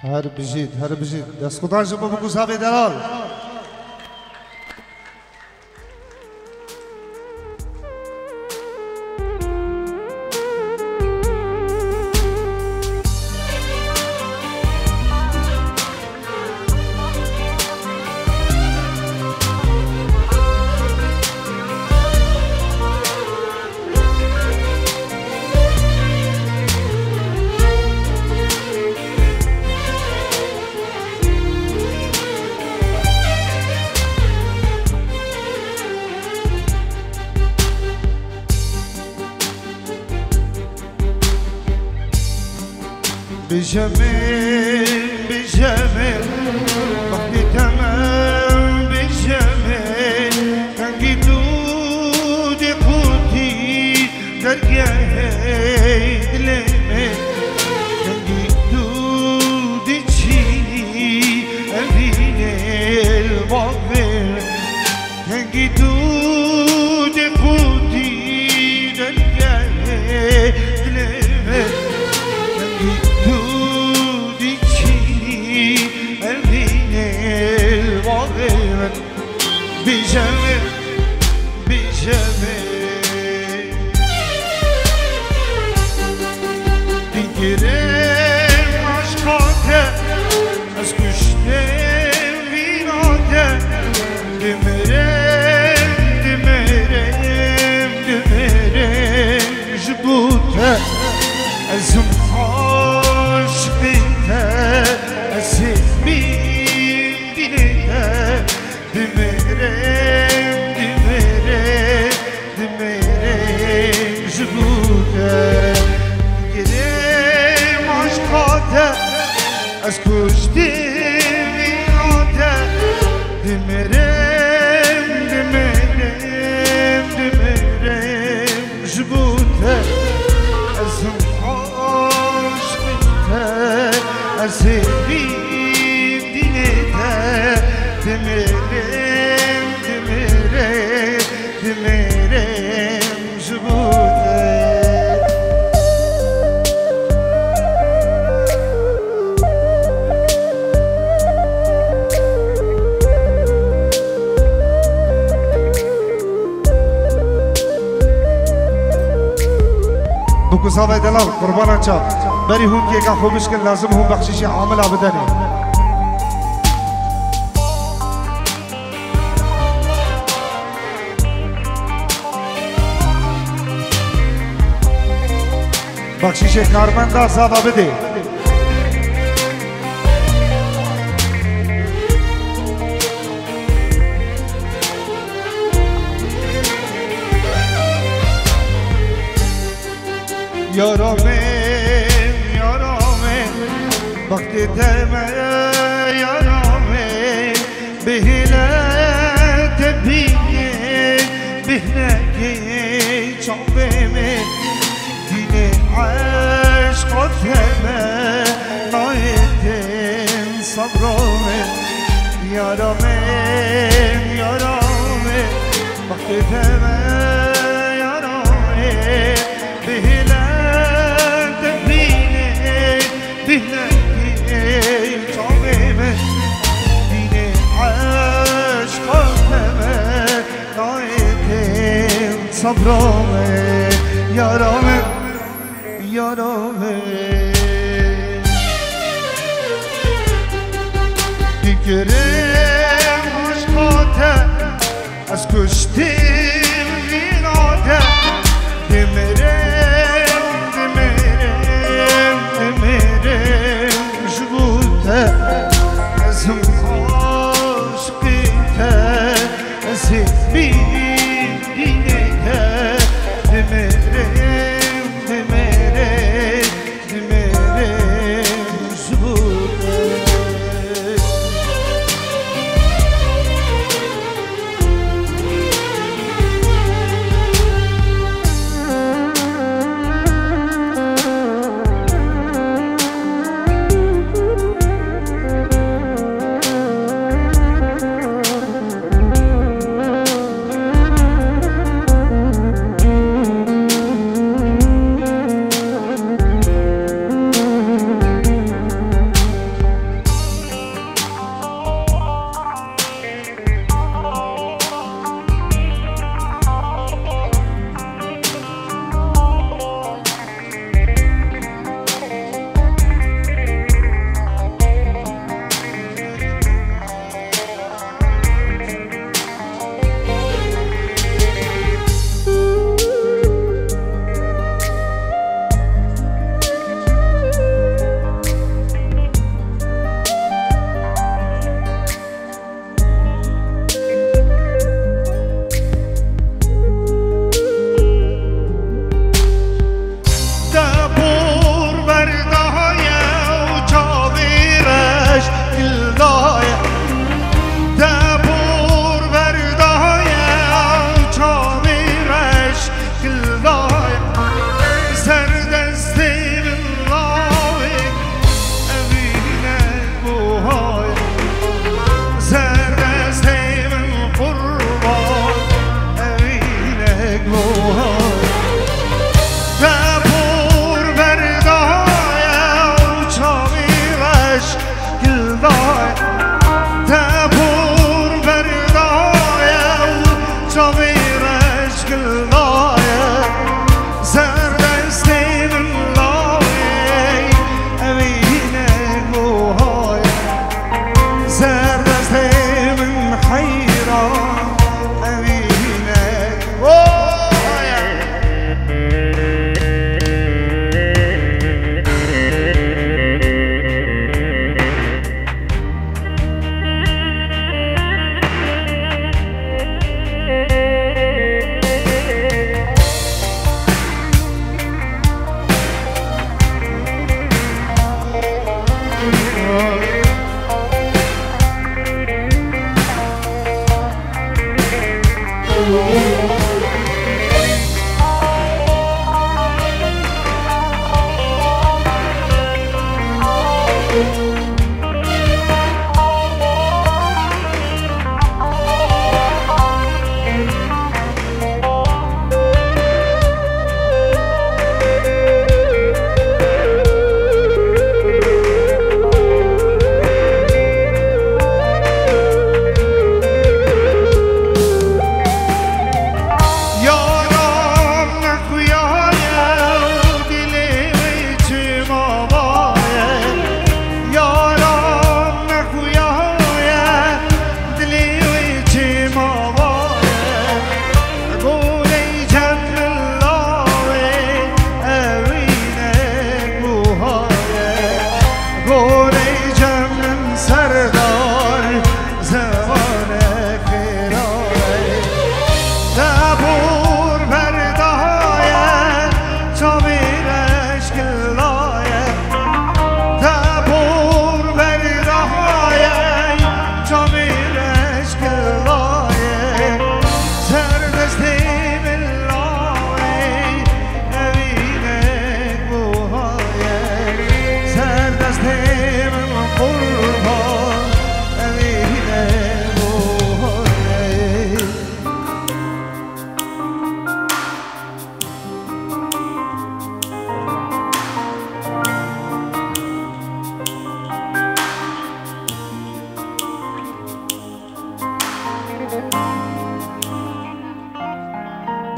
هر بجید دست خودان شما بگو صاحب دلال بجمل وقتی تمام بجمل تنگی دود قوتی درگاه دلمه تنگی دود چینی امین الباقر تنگی دود قوتی درگاه دلمه بجمل دیگرم عشقاته از کشتم ویناته دمرم جبوته ازم عاشقیته ازمیم دینیته دمرم جبوته گرم عشقاته از کشتم ویناته دمرم جبوته ازم عاشقیته ازمیم دینیته دمرم جبوته بکو صاحب دلال قربان چا بری هم که خوبش که لازم هم بخشش عامل بدنی بخشش کارمند زاده بده یارامم وقتی تمه یارامم بهله تبینه بهنگی چابمه دین عشقاتمه نایدن صبرامه یارامم وقتی تمه یارامم بهله چابمه دین عشقاتمه نایدن صبرامه یارامه دیگرم عشقاته از کشتم ویناته دمرم جبوته ازم عاشقیته ازمیم دینیته دمرم جبوته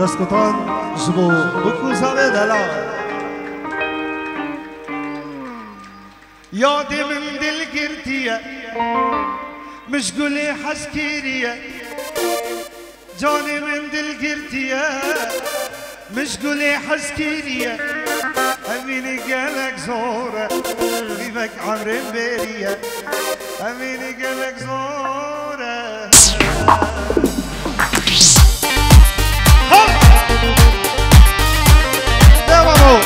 دستکتان جبو بکوزا به دلال یادی من دل گرتیه مشغولی حسکیریه جانی من دل گرتیه مشغولی حسکیریه امینی گلک زوره لیبک عمرم بریه امینی گلک زوره devamı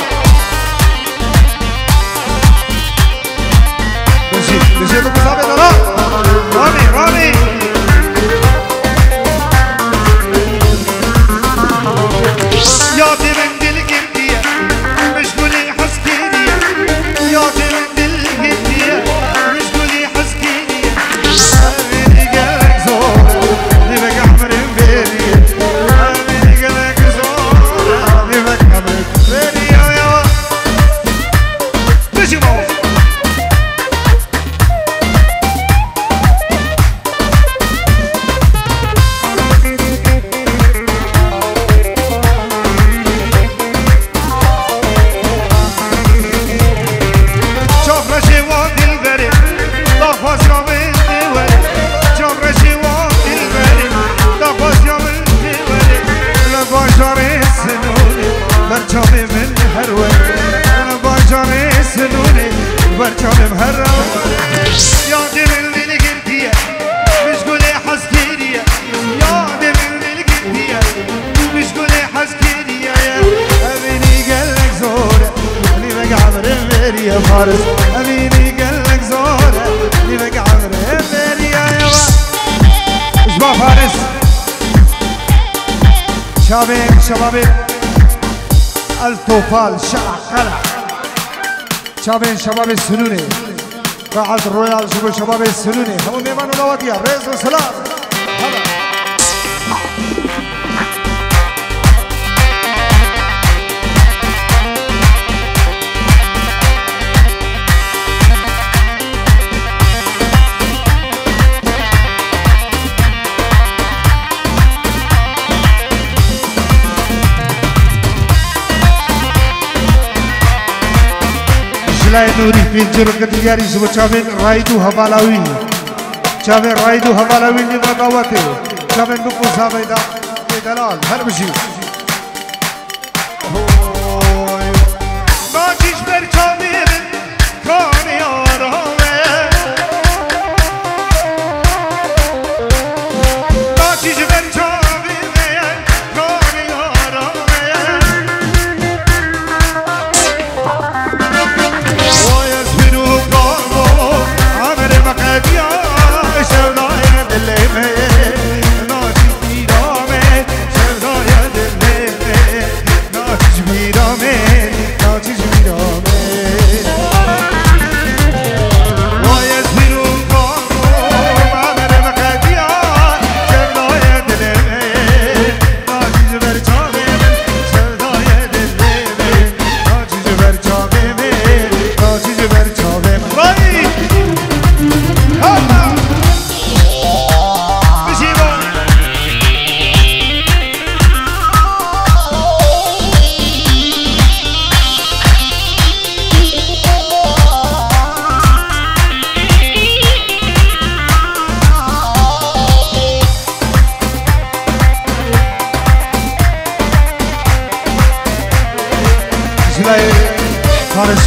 Bizi dokuz abi dala Rami Ya demin dil girdiye Meşgulü haskeriye Ya demin dil girdiye Meşgulü haskeriye Beni gerek zor Demek ahmerim veriye Beni gerek zor Demek ahmerim veriye Bizim o برچامي من هروي انا باجاري سنوني برچامي من هروي يا دي من اللي قلتيه مش قولي حسكيريه يا دي من اللي قلتيه مش قولي حسكيريه يا اميني قالك زوره اللي بقى عمري ميري يا فارس اميني قالك زوره اللي بقى عمري ميري يا اشبع فارس شبابي التوفال شرع قلع شباب شباب السنوني قاعد الرويال شباب شباب السنوني هم ميمان ولوادية رئيس وسلام هلا جلای نوری فیلجر کتیاری شو چاوین رایدو حوالاوی چاوین رایدو حوالاوی نیما دعوته چاوین نکو سابیدا دلال هر بشی ناچیش بر چاوین کانی آرامه ناچیش بر چاوین کانی آرامه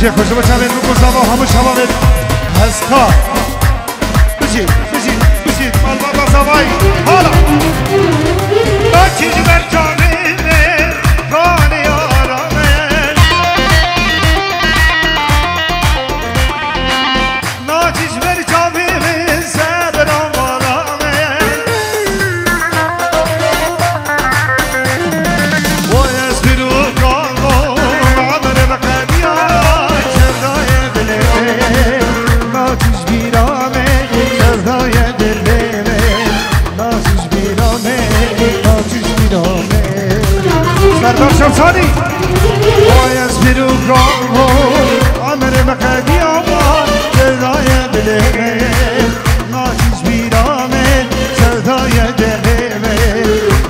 الشيخ وجبت على النقوص هم شباب هسكا بجي البابا صباي هلا ما تيجي برجعني كوني آرامين ما تيجي برجعني من صدرم آرامين ويسبروا قلبهم عمر بقديا سردار شمسانی باید بیرو کامو عمر مقدی آمان سردای دلمه نازیز بیرامه سردای دلمه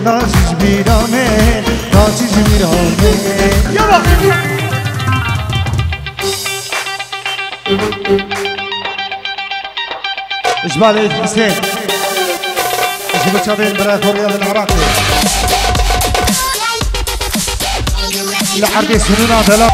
نازیز بیرامه جبال عيد حسين جيبوا تشابين امبراطورية العراقي لحد يسنونا ظلام